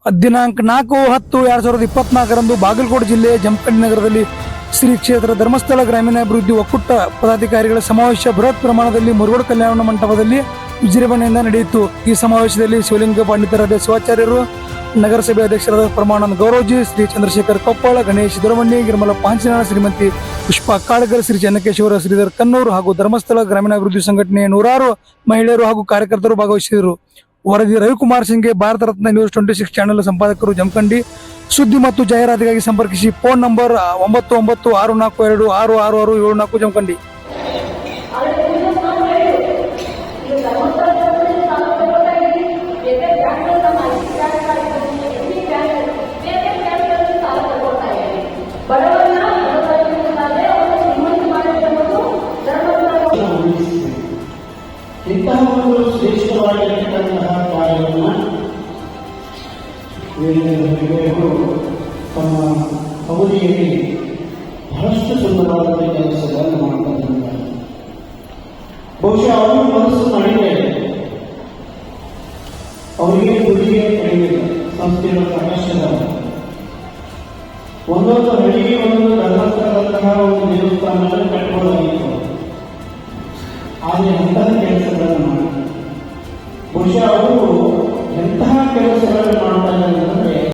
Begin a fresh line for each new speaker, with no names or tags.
ದಿನಾಂಕ 4/10/2024 ಬಾಗಲಕೋಟೆ ಜಿಲ್ಲೆಯ ಜಮಖಂಡಿ ನಗರದಲ್ಲಿ ಶ್ರೀ ಕ್ಷೇತ್ರ ಧರ್ಮಸ್ಥಳ ಗ್ರಾಮೀಣಾಭಿವೃದ್ಧಿ ಒಕ್ಕೂಟ ಪದಾಧಿಕಾರಿಗಳ ಸಮಾವೇಶ ಬೃಹತ್ ಪ್ರಮಾಣದಲ್ಲಿ ಮುರುಗೋಡು ಕಲ್ಯಾಣ ಮಂಟಪದಲ್ಲಿ ವಿಜೃಂಭಣೆಯಿಂದ ನಡೆಯಿತು. ಈ ಸಮಾವೇಶದಲ್ಲಿ ಶಿವಲಿಂಗ ಪಂಡಿತರಾದ ಶಿವಾಚಾರ್ಯರು, ನಗರಸಭೆ ಅಧ್ಯಕ್ಷರಾದ ಪ್ರಮಾಣಾನಂದ ಗೌರವಜಿ, ಶ್ರೀ ಚಂದ್ರಶೇಖರ್ ಕೊಪ್ಪಳ, ಗಣೇಶ್ ದುರಮಣ್ಣಿ, ಗಿರ್ಮಲ ಪಾಂಚನಾಳ, ಶ್ರೀಮತಿ ಪುಷ್ಪಾ ಕಾಳಗರ್, ಶ್ರೀ ಚೆನ್ನಕೇಶ್ವರ, ಶ್ರೀಧರ್ ಕನ್ನೂರು ಹಾಗೂ ಧರ್ಮಸ್ಥಳ ಗ್ರಾಮೀಣಾಭಿವೃದ್ಧಿ ಸಂಘಟನೆಯ 106 ಮಹಿಳೆಯರು ಹಾಗೂ ಕಾರ್ಯಕರ್ತರು ಭಾಗವಹಿಸಿದರು. ವರದಿ ರವಿಕುಮಾರ್ ಸಿಂಗ್ಗೆ, ಭಾರತ ರತ್ನ ನ್ಯೂಸ್ 26 ಚಾನೆಲ್ ಸಂಪಾದಕರು, ಜಮಖಂಡಿ. ಸುದ್ದಿ ಮತ್ತು ಜಾಹೀರಾತಿಗಾಗಿ ಸಂಪರ್ಕಿಸಿ. Phone number 9964266674 Jamkhandi.
ಇಂತಹ ಒಂದು ಶ್ರೇಷ್ಠವಾಗಿರತಕ್ಕಂತಹ ಕಾರ್ಯವನ್ನು ವೇದಿಕೆಯವರು ತಮ್ಮ ಅವಧಿಯಲ್ಲಿ ಬಹಳಷ್ಟು ಸುಂದರವಾದ ಕೆಲಸಗಳನ್ನು ಮಾಡ್ತಾ ಇದ್ದಾರೆ. ಬಹುಶಃ ಅವರು ಮನಸ್ಸು ಮಾಡಿದರೆ ಅವರಿಗೆ ದುಡಿಗೆ ಕಡಿಮೆ ಸಂಸ್ಥೆಗಳ ಪ್ರಕಾಶದ ಒಂದೊಂದು ಹಳ್ಳಿಗೆ ಒಂದೊಂದು ಧರ್ಮಸ್ಥಳದಂತಹ ಒಂದು ದೇವಸ್ಥಾನವನ್ನು ಕಟ್ಟಬಹುದಾಗಿತ್ತು. ಆದರೆ ಅಂತಹ ಕೆಲಸಗಳನ್ನು ಮಾಡಿ ಬಹುಶಃ ಅವರು ಎಂತಹ ಕೆಲಸಗಳನ್ನು ಮಾಡ್ತಾ ಇದ್ದಾರೆ